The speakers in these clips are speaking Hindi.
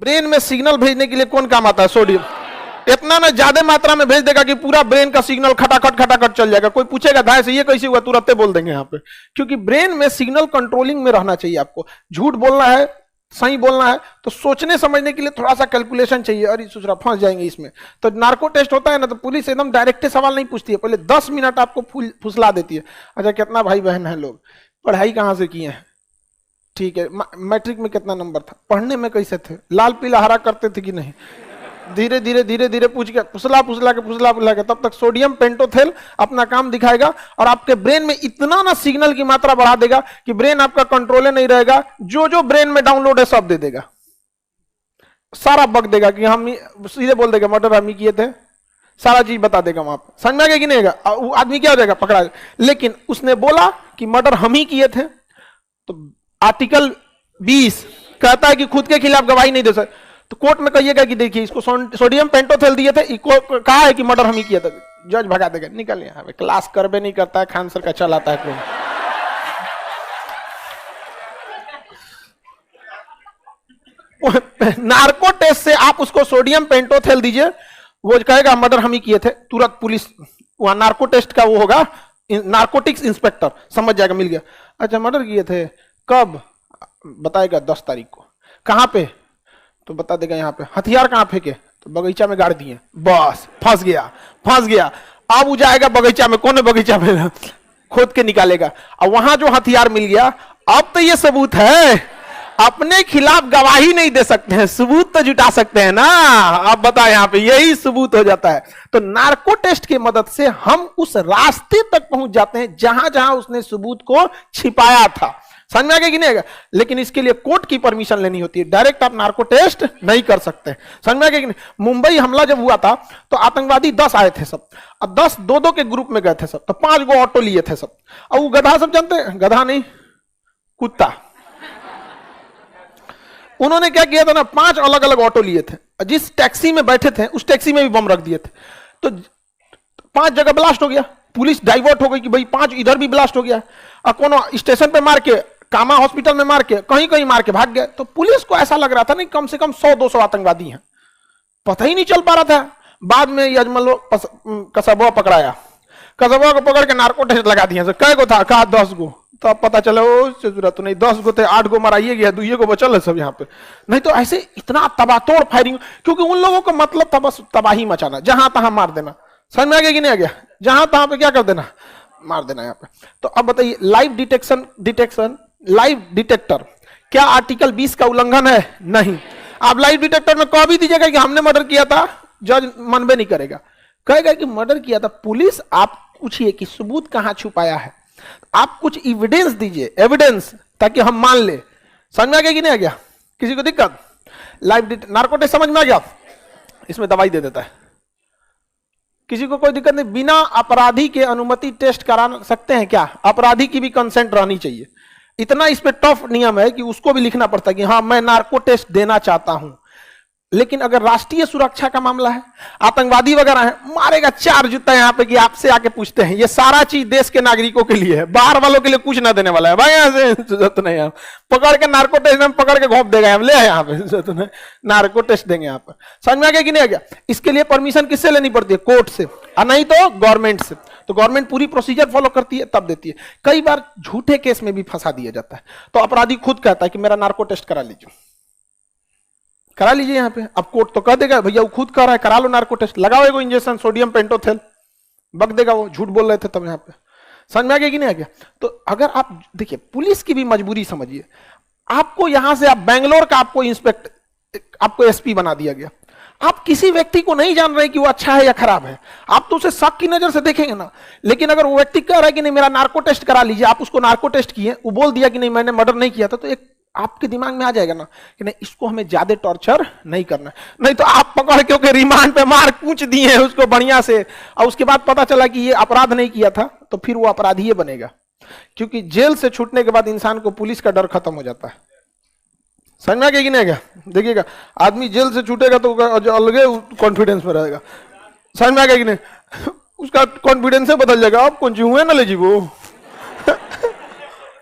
ब्रेन में सिग्नल भेजने के लिए कौन काम आता है? सोडियम। इतना ना ज्यादा मात्रा में भेज देगा कि पूरा ब्रेन का सिग्नल खटाखट खटाखट चल जाएगा। कोई पूछेगा धाय से ये कैसे हुआ, तुरंत बोल देंगे यहाँ पे, क्योंकि ब्रेन में सिग्नल कंट्रोलिंग में रहना चाहिए। आपको झूठ बोलना है, सही बोलना है, तो सोचने समझने के लिए थोड़ा सा कैलकुलेशन चाहिए। अरे दूसरा फंस जाएंगे इसमें। तो नार्को टेस्ट होता है ना, तो पुलिस एकदम डायरेक्ट सवाल नहीं पूछती है, पहले 10 मिनट आपको फुसला देती है। अच्छा कितना भाई बहन है लोग, पढ़ाई कहाँ से किए हैं, ठीक है, मैट्रिक में कितना नंबर था, पढ़ने में कैसे थे, लाल पीला हरा करते थे कि नहीं, धीरे धीरे पूछ के फुसला के तब तक सोडियम पेंटोथेल अपना काम दिखाएगा और आपके ब्रेन में इतना ना सिग्नल की मात्रा बढ़ा देगा कि ब्रेन आपका कंट्रोल नहीं रहेगा। जो ब्रेन में डाउनलोड है सब दे देगा, सारा बक देगा कि हम सीधे बोल देगा मर्डर हम ही किए थे, सारा चीज बता देगा वहां पर। समझ में आ गया कि नहीं आएगा? वो आदमी क्या हो जाएगा, पकड़ा। लेकिन उसने बोला कि मर्डर हम ही किए थे, तो आर्टिकल 20 कहता है कि खुद के खिलाफ गवाही नहीं दे सकते। तो कोर्ट में कहिएगा कि देखिए इसको सोडियम पेंटोथेल दिए थे, कहा है कि मर्डर हम ही किया था, जज भगा देगा, निकल यहाँ पे, क्लास करबे नहीं करता है, खान सर का चलाता है कोई। नार्को टेस्ट से आप उसको सोडियम पेंटोथेल दीजिए, वो कहेगा मर्डर हम ही किए थे, तुरंत पुलिस वहां नार्को टेस्ट का वो होगा, नार्कोटिक्स इंस्पेक्टर समझ जाएगा, मिल गया। अच्छा मर्डर किए थे कब, बताएगा 10 तारीख को, कहां पे, तो बता देगा यहाँ पे। हथियार कहाँ फेंके, तो बगीचा में गाड़ दिए, बस फंस गया। अब वो जाएगा बगीचा में, कौन है बगीचा में, खोद के निकालेगा, और वहां जो हथियार मिल गया, अब तो ये सबूत है, अपने खिलाफ गवाही नहीं दे सकते हैं, सबूत तो जुटा सकते हैं ना। अब बता यहाँ पे यही सबूत हो जाता है। तो नार्को टेस्ट की मदद से हम उस रास्ते तक पहुंच जाते हैं जहां जहां उसने सबूत को छिपाया था। समझ में आ गया कि नहीं आएगा? लेकिन इसके लिए कोर्ट की परमिशन लेनी होती है, डायरेक्ट आप नार्को टेस्ट नहीं कर सकते। समझ में आ गया कि नहीं? मुंबई हमला जब हुआ था तो आतंकवादी 10 आए थे सब, अब 10 दो के ग्रुप में गए थे सब, तो 5 गो ऑटो लिए थे सब। अब वो गधा सब जानते हैं, गधा नहीं कुत्ता, उन्होंने क्या किया था ना, 5 अलग अलग ऑटो लिए थे, जिस टैक्सी में बैठे थे उस टैक्सी में भी बम रख दिए थे, तो 5 जगह ब्लास्ट हो गया। पुलिस डाइवर्ट हो गई कि भाई 5 इधर भी ब्लास्ट हो गया, और कोनो स्टेशन पे मार के, कामा हॉस्पिटल में मार के, कहीं कहीं मार के भाग गए। तो पुलिस को ऐसा लग रहा था नहीं कम से कम 100-200 आतंकवादी हैं, पता ही नहीं चल पा रहा था। बाद में यजमल कसबा पकड़ाया, कसबा को पकड़ के नार्को टेस्ट लगा दिया। कै गो था, कहा 10 गो, तो अब पता चला वो जरूरत नहीं, 10 गो थे, 8 गो मराइए गया, 2 गो बचल है सब यहाँ पे। नहीं तो ऐसे इतना तबातोड़ फायरिंग, क्योंकि उन लोगों का मतलब था बस तबाही मचाना, जहां तहां मार देना। समझ में आ गया कि नहीं आ गया? जहां तहां पे क्या कर देना, मार देना यहाँ पे। तो अब बताइए लाइव डिटेक्टर क्या आर्टिकल 20 का उल्लंघन है? नहीं। आप लाइव डिटेक्टर में कह भी दीजिएगा कि हमने मर्डर किया था, जज मनबे नहीं करेगा, कहेगा कि मर्डर किया था। पुलिस आप पूछिए कि सबूत कहां छुपाया है, आप कुछ एविडेंस दीजिए, एविडेंस, ताकि हम मान ले। समझ में आ गया कि नहीं आ गया? किसी को दिक्कत? लाइव नार्को टेस्ट समझ में आ गया? इसमें दवाई दे देता है, किसी को कोई दिक्कत नहीं। बिना अपराधी के अनुमति टेस्ट करा सकते हैं क्या? अपराधी की भी कंसेंट रहनी चाहिए। इतना इस पे टफ नियम है कि उसको भी लिखना पड़ता है कि हाँ मैं नार्को टेस्ट देना चाहता हूं। लेकिन अगर राष्ट्रीय सुरक्षा का मामला है, आतंकवादी वगैरह है, मारेगा 4 जूता यहाँ पे कि आपसे आके पूछते हैं। ये सारा चीज देश के नागरिकों के लिए है, बाहर वालों के लिए कुछ ना देने वाला है। भाई यहाँ से जरूरत नहीं है, पकड़ के नार्को टेस्ट में पकड़ के घोंप देगा, हम ले यहाँ पे जरूरत नहीं, नार्को टेस्ट देंगे यहाँ पे। समझ में आ गया कि नहीं आ गया? इसके लिए परमिशन किससे लेनी पड़ती है? कोर्ट से, और नहीं तो गवर्नमेंट से। तो गवर्नमेंट पूरी प्रोसीजर फॉलो करती है तब देती है। कई बार झूठे केस में भी फंसा दिया जाता है, तो अपराधी खुद कहता है कि मेरा नार्को टेस्ट करा लीजिए यहाँ पे। अब कोर्ट तो कह देगा भैया वो खुद कर रहा है, करा लो नार्को टेस्ट, लगाओ एगो इंजेक्शन सोडियम पेंटोथेल, बक देगा वो, झूठ बोल रहे थे तब यहाँ पे। समझ में आ गया कि नहीं आ गया? तो अगर आप देखिए पुलिस की भी मजबूरी समझिए, आपको यहां से आप बेंगलोर का आपको एसपी बना दिया गया, आप किसी व्यक्ति को नहीं जान रहे कि वो अच्छा है या खराब है, आप तो उसे शक की नजर से देखेंगे ना। लेकिन अगर वो व्यक्ति कह रहा है कि नहीं मेरा नार्को टेस्ट करा लीजिए, आप उसको नार्को टेस्ट किए, वो बोल दिया कि नहीं मैंने मर्डर नहीं किया था, तो एक आपके दिमाग में आ जाएगा ना कि नहीं इसको हमें ज्यादा टॉर्चर नहीं करना। नहीं तो आप पकड़ के रिमांड पे मार कूच दिए हैं उसको बढ़िया से, और उसके बाद पता चला कि ये अपराध नहीं किया था, तो फिर वो अपराधी ही बनेगा। क्योंकि जेल से छूटने के बाद इंसान को पुलिस का डर खत्म हो जाता है। समझ में आ गया कि नहीं? देखिएगा आदमी जेल से छूटेगा तो अलगे कॉन्फिडेंस में रहेगा। समझ में आ गया कि नहीं? उसका कॉन्फिडेंस बदल जाएगा। अब कौन हुए ना ले जी वो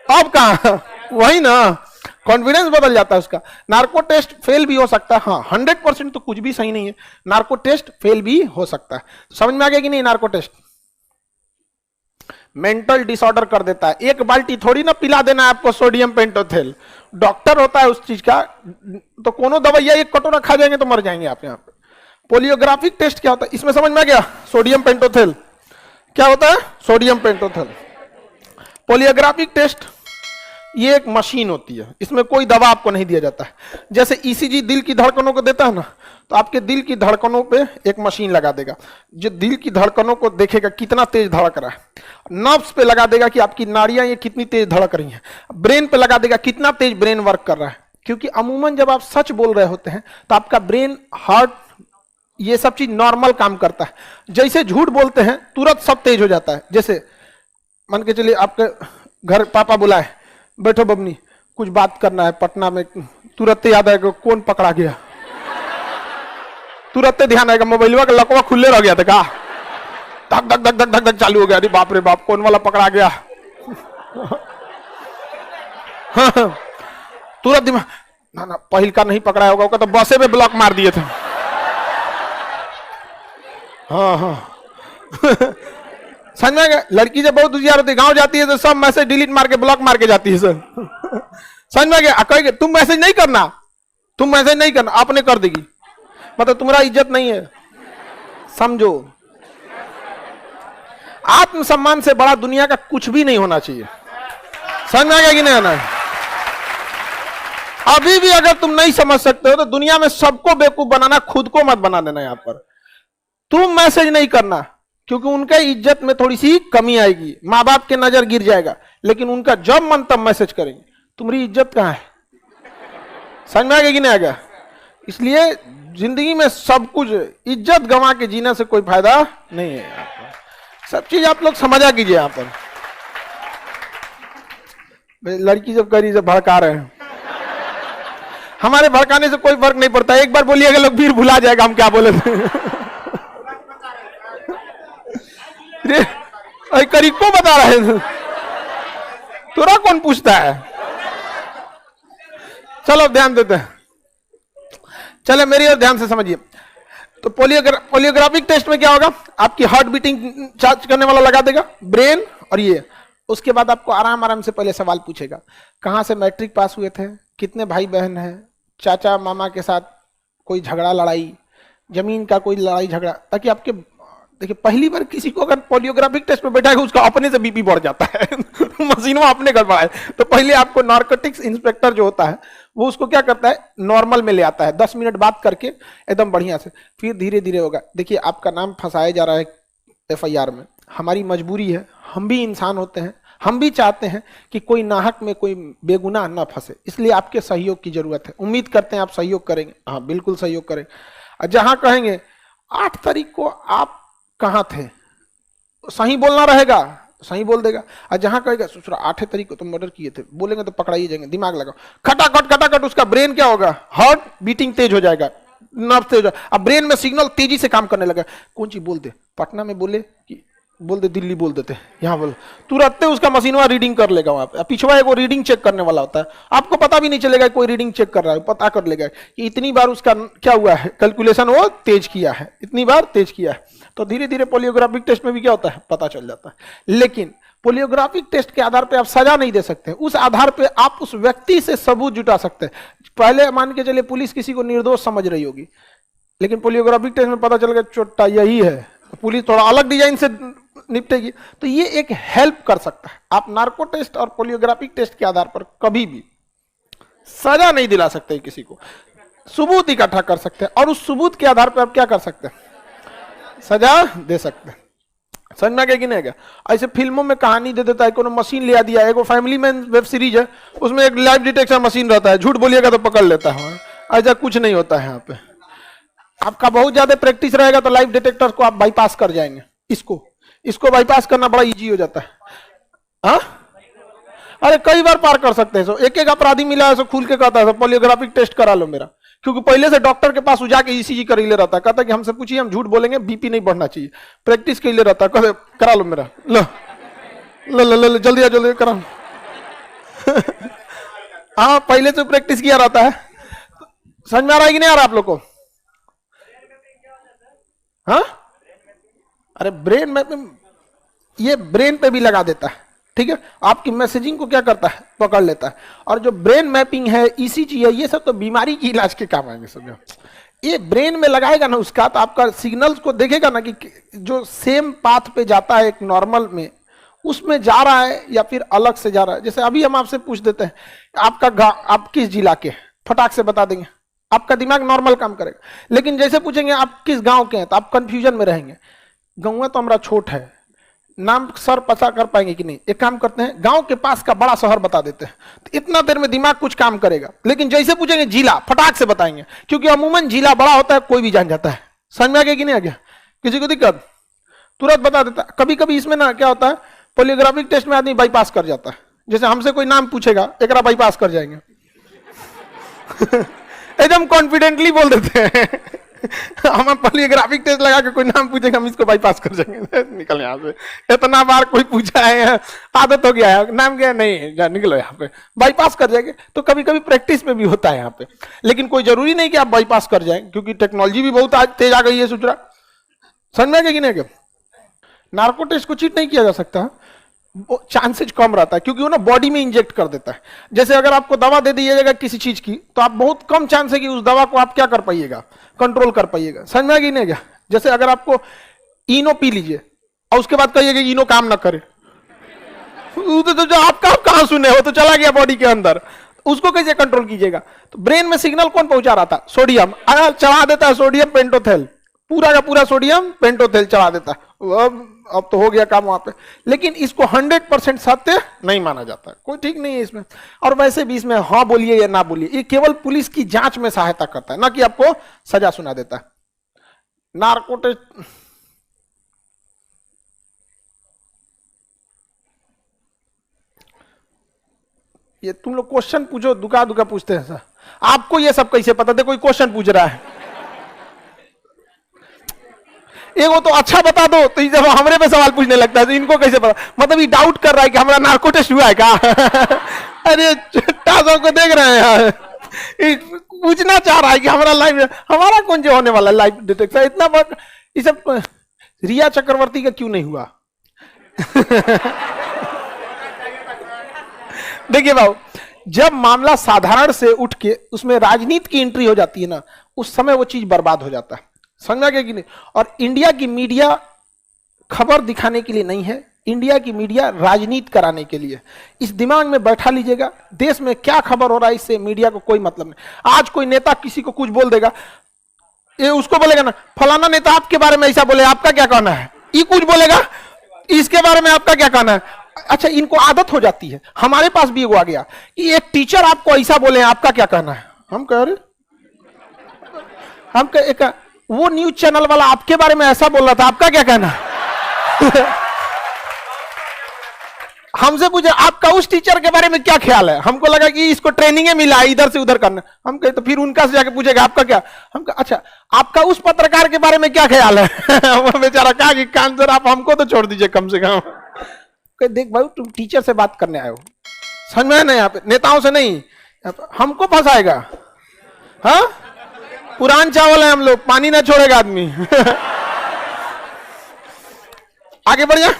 अब कहा वही ना, कॉन्फिडेंस बदल जाता है उसका। नार्को टेस्ट फेल भी हो सकता है, हाँ 100% तो कुछ भी सही नहीं है, नार्को टेस्ट फेल भी हो सकता है। समझ में आ गया कि नहीं? नार्को टेस्ट मेंटल डिसऑर्डर कर देता है। एक बाल्टी थोड़ी ना पिला देना है आपको सोडियम पेंटोथेल, डॉक्टर होता है उस चीज का, तो कोनो दवाइयां एक कटोरा खा जाएंगे तो मर जाएंगे आप यहाँ पे। पोलियोग्राफिक टेस्ट क्या होता है इसमें समझ में आ गया? सोडियम पेंटोथेल क्या होता है? सोडियम पेंटोथेल। पोलियोग्राफिक टेस्ट ये एक मशीन होती है, इसमें कोई दवा आपको नहीं दिया जाता है। जैसे ईसीजी दिल की धड़कनों को देता है ना, तो आपके दिल की धड़कनों पे एक मशीन लगा देगा जो दिल की धड़कनों को देखेगा कितना तेज धड़क रहा है, नर्व्स पे लगा देगा कि आपकी नाड़ियां ये कितनी तेज धड़क रही हैं, ब्रेन पे लगा देगा कितना तेज ब्रेन वर्क कर रहा है। क्योंकि अमूमन जब आप सच बोल रहे होते हैं तो आपका ब्रेन, हार्ट, ये सब चीज नॉर्मल काम करता है। जैसे झूठ बोलते हैं तुरंत सब तेज हो जाता है। जैसे मान के चलिए आपके घर पापा बुलाए, बैठो बबनी कुछ बात करना है पटना में, तुरंत याद आएगा कौन पकड़ा गया, तुरंत ध्यान आएगा मोबाइल का लकवा खुले रह गया था का, धक धक धक धक धक धक चालू हो गया, अरे बाप रे बाप कौन वाला पकड़ा गया। तुरंत दिमाग ना ना पहिल का नहीं पकड़ा होगा, तो बसे में ब्लॉक मार दिए थे। हाँ हाँ समझ में? लड़की जब बहुत होशियार होती है, गांव जाती है तो सब मैसेज डिलीट मार के ब्लॉक मार के जाती है सर। समझ में गया? कहेंगे तुम मैसेज नहीं करना, तुम मैसेज नहीं करना, आपने कर देगी, मतलब तुम्हारा इज्जत नहीं है। समझो, आत्मसम्मान से बड़ा दुनिया का कुछ भी नहीं होना चाहिए। समझ में आ गया कि नहीं आना? अभी भी अगर तुम नहीं समझ सकते हो तो दुनिया में सबको बेवकूफ बनाना, खुद को मत बना देना। यहां पर तुम मैसेज नहीं करना क्योंकि उनका इज्जत में थोड़ी सी कमी आएगी, माँ बाप के नजर गिर जाएगा, लेकिन उनका जब मन तब मैसेज करेंगे, तुम्हारी इज्जत कहां है? समझ में आ गया कि नहीं आ गया? इसलिए जिंदगी में सब कुछ इज्जत गंवा के जीने से कोई फायदा नहीं है। सब चीज आप लोग समझा कीजिए। यहां पर लड़की जब करी जब भड़का रहे हैं, हमारे भड़काने से कोई फर्क नहीं पड़ता। एक बार बोलिएगा लोग फिर भुला जाएगा हम क्या बोले थे। करी को बता रहे थे, तुरा कौन पूछता है? चलो ध्यान देते हैं, चले मेरी और ध्यान से समझिए। तो पोलियोग्राफिक टेस्ट में क्या होगा? आपकी हार्ट बीटिंग चार्ज करने वाला लगा देगा, ब्रेन और ये। उसके बाद आपको आराम आराम से पहले सवाल पूछेगा, कहां से मैट्रिक पास हुए थे, कितने भाई बहन हैं, चाचा मामा के साथ कोई झगड़ा लड़ाई, जमीन का कोई लड़ाई झगड़ा, ताकि आपके देखिए पहली बार किसी को अगर पोलियोग्राफिक टेस्ट में बैठाएगा उसका अपने से बीपी बढ़ जाता है। मशीन में अपने गड़बड़ाए, तो पहले आपको नार्कोटिक्स इंस्पेक्टर जो होता है वो उसको क्या करता है, नॉर्मल में ले आता है, 10 मिनट बात करके एकदम बढ़िया से, फिर धीरे धीरे होगा। देखिए आपका नाम फंसाया जा रहा है FIR में, हमारी मजबूरी है, हम भी इंसान होते हैं, हम भी चाहते हैं कि कोई नाहक में कोई बेगुनाह ना फंसे, इसलिए आपके सहयोग की जरूरत है। उम्मीद करते हैं आप सहयोग करेंगे। हाँ बिल्कुल सहयोग करेंगे। जहां कहेंगे 8 तारीख को आप कहां थे, सही बोलना रहेगा, सही बोल देगा। और जहां कहेगा 8 तारीख को तुम मर्डर किए थे, बोलेंगे तो पकड़ाइए जाएंगे। दिमाग लगाओ, खटाखट उसका ब्रेन क्या होगा, हार्ट बीटिंग तेज हो जाएगा, नर्व तेज हो जाएगा, अब ब्रेन में सिग्नल तेजी से काम करने लगा। कौन चीज बोल दे, पटना में बोले कि बोल दे दिल्ली बोल देते, यहाँ बोल, तुरंत उसका मशीनवा रीडिंग कर लेगा। वहां पे पिछवा एक वो रीडिंग चेक करने वाला होता है, आपको पता भी नहीं चलेगा कोई रीडिंग चेक कर रहा है, पता कर लेगा कि इतनी बार उसका क्या हुआ है, कैलकुलेशन वो तेज किया है, इतनी बार तेज किया है। तो धीरे धीरे पोलियोग्राफिक टेस्ट में भी क्या होता है, पता चल जाता है। लेकिन पोलियोग्राफिक टेस्ट के आधार पर आप सजा नहीं दे सकते, उस आधार पर आप उस व्यक्ति से सबूत जुटा सकते हैं। पहले मान के चलिए पुलिस किसी को निर्दोष समझ रही होगी, लेकिन पोलियोग्राफिक टेस्ट में पता चल गया चोट्टा यही है, पुलिस थोड़ा अलग डिजाइन से निपटेगी, तो ये एक हेल्प कर सकता है। आप नार्को टेस्ट और पोलियोग्राफिक टेस्ट के आधार पर कभी भी सजा नहीं दिला सकते किसी को, सबूत इकट्ठा कर सकते हैं और उस सबूत के आधार पर आप क्या कर सकते हैं, सजा दे सकते हैं। समझ में आ गया कि नहीं गया? ऐसे फिल्मों में कहानी दे देता है, कोनो मशीन ले दिया, एक फैमिली मैन वेब सीरीज है, उसमें एक लाइव डिटेक्शन मशीन रहता है, झूठ बोलिएगा तो पकड़ लेता है। ऐसा कुछ नहीं होता है। यहाँ पे आपका बहुत ज्यादा प्रैक्टिस रहेगा तो लाइव डिटेक्टर को आप बाईपास कर जाएंगे। इसको बाईपास करना बड़ा इजी हो जाता है। हाँ अरे कई बार पार कर सकते हैं। सो एक अपराधी मिला है, सो खुल के कहता है पोलियोग्राफिक टेस्ट करा लो मेरा, क्योंकि पहले से डॉक्टर के पास जाके ECG कर ले रहता है, कहता है कि हमसे पूछिए, हम झूठ बोलेंगे, बीपी नहीं बढ़ना चाहिए, प्रैक्टिस के लिए रहता है, कहते करा लो मेरा, लो लो लो लो जल्दी जल्दी करा। हाँ पहले से प्रैक्टिस किया रहता है। समझ में आ रहा है कि नहीं आ रहा आप लोग को? हाँ अरे ब्रेन मैपिंग ये ब्रेन पे भी लगा देता है, ठीक है। आपकी मैसेजिंग को क्या करता है, पकड़ लेता है। और जो ब्रेन मैपिंग है, ईसीजी है, ये सब तो बीमारी की इलाज के काम आएंगे सब। ये ब्रेन में लगाएगा ना उसका, तो आपका सिग्नल्स को देखेगा ना कि जो सेम पाथ पे जाता है एक नॉर्मल में, उसमें जा रहा है या फिर अलग से जा रहा है। जैसे अभी हम आपसे पूछ देते हैं आपका गांव, आप किस जिला के, फटाक से बता देंगे, आपका दिमाग नॉर्मल काम करेगा। लेकिन जैसे पूछेंगे आप किस गांव के हैं, तो आप कंफ्यूजन में रहेंगे। गाँव तो हमारा छोट है, नाम सर पता कर पाएंगे कि नहीं। एक काम करते हैं, गांव के पास का बड़ा शहर बता देते हैं, तो इतना देर में दिमाग कुछ काम करेगा। लेकिन जैसे पूछेंगे जिला, फटाक से बताएंगे, क्योंकि अमूमन जिला बड़ा होता है, कोई भी जान जाता है। समझ में आ गया कि नहीं आ गया? किसी को दिक्कत, तुरंत बता देता है। कभी कभी इसमें ना क्या होता है, पॉलीग्राफिक टेस्ट में आदमी बाईपास कर जाता है। जैसे हमसे कोई नाम पूछेगा, एक बाईपास कर जाएंगे एकदम कॉन्फिडेंटली बोल देते हैं हम पॉलीग्राफिक टेस्ट लगा के कोई नाम पूछेगा, हम इसको बाईपास कर जाएंगे निकल यहाँ से। इतना बार कोई पूछा है, आदत हो गया है, नाम क्या नहीं, निकलो यहाँ पे, बाईपास कर जाएंगे। तो कभी कभी प्रैक्टिस में भी होता है यहाँ पे। लेकिन कोई जरूरी नहीं कि आप बाईपास कर जाएं, क्योंकि टेक्नोलॉजी भी बहुत आज तेज आ गई है। सूचना समझ में कि नहीं? नार्को टेस्ट को चीट नहीं किया जा सकता, चांसेज कम रहता है, क्योंकि वो ना बॉडी में इंजेक्ट कर देता है। जैसे अगर आपको दवा दे दी जाएगा किसी चीज की, तो आप बहुत कम चांस है कि उस दवा को आप क्या कर पाइएगा, कंट्रोल कर पाइएगा। समझ में आ गई नहीं क्या? जैसे अगर आपको इनो पी लीजिए और उसके बाद कहिएगा इनो काम ना करे, तो आपका कहां सुने, हो तो चला गया बॉडी के अंदर, उसको कैसे कंट्रोल कीजिएगा? तो ब्रेन में सिग्नल कौन पहुंचा रहा था? सोडियम। अगर चढ़ा देता है सोडियम पेंटोथेल, पूरा का पूरा सोडियम पेंटोथेल चढ़ा देता है, अब तो हो गया काम वहां पे। लेकिन इसको 100% सत्य नहीं माना जाता, कोई ठीक नहीं है इसमें। और वैसे भी इसमें हाँ बोलिए या ना बोलिए, ये केवल पुलिस की जांच में सहायता करता है, ना कि आपको सजा सुना देता है। नार्को टेस्ट ये तुम लोग क्वेश्चन पूछो, दुका दुका पूछते हैं सर। आपको ये सब कैसे पता था? कोई क्वेश्चन पूछ रहा है, एगो तो अच्छा बता दो, तो जब हमरे पे सवाल पूछने लगता है तो इनको कैसे पता? मतलब ये डाउट कर रहा है कि हमारा नार्को टेस्ट हुआ है क्या? अरे टासों को देख रहे हैं यार, पूछना चाह रहा है कि हमारा लाइव, हमारा कौन जो होने वाला लाइव डिटेक्शन इतना बड़ा। ये सब रिया चक्रवर्ती का क्यों नहीं हुआ? देखिए बाबू, जब मामला साधारण से उठ के उसमें राजनीति की एंट्री हो जाती है ना, उस समय वो चीज बर्बाद हो जाता है। समझा गया कि नहीं? और इंडिया की मीडिया खबर दिखाने के लिए नहीं है, इंडिया की मीडिया राजनीति कराने के लिए। इस दिमाग में बैठा लीजिएगा, देश में क्या खबर हो रहा है इससे मीडिया को कोई मतलब नहीं। आज कोई नेता किसी को कुछ बोल देगा, ये उसको बोलेगा ना फलाना नेता आपके बारे में ऐसा बोले, आपका क्या कहना है? ये कुछ बोलेगा, इसके बारे में आपका क्या कहना है? अच्छा, इनको आदत हो जाती है। हमारे पास भी वो आ गया कि एक टीचर आपको ऐसा बोले, आपका क्या कहना है? हम कह रहे, हम कह, वो न्यूज चैनल वाला आपके बारे में ऐसा बोल रहा था, आपका क्या कहना है? हमसे पूछे आपका उस टीचर के बारे में क्या ख्याल है? हमको लगा कि इसको ट्रेनिंग मिला है इधर से उधर करना। हम कहे तो फिर उनका से जाके पूछेगा आपका क्या? हम कहा अच्छा आपका उस पत्रकार के बारे में क्या ख्याल है? बेचारा कहा कि आंसर आप हमको तो छोड़ दीजिए कम से कम। देख भाई, तुम टीचर से बात करने आए हो, समझ में नहीं, यहाँ पे नेताओं से नहीं, हमको फंसाएगा। हाँ, पुरान चावल है हम लोग, पानी ना छोड़ेगा आदमी। आगे बढ़ जा।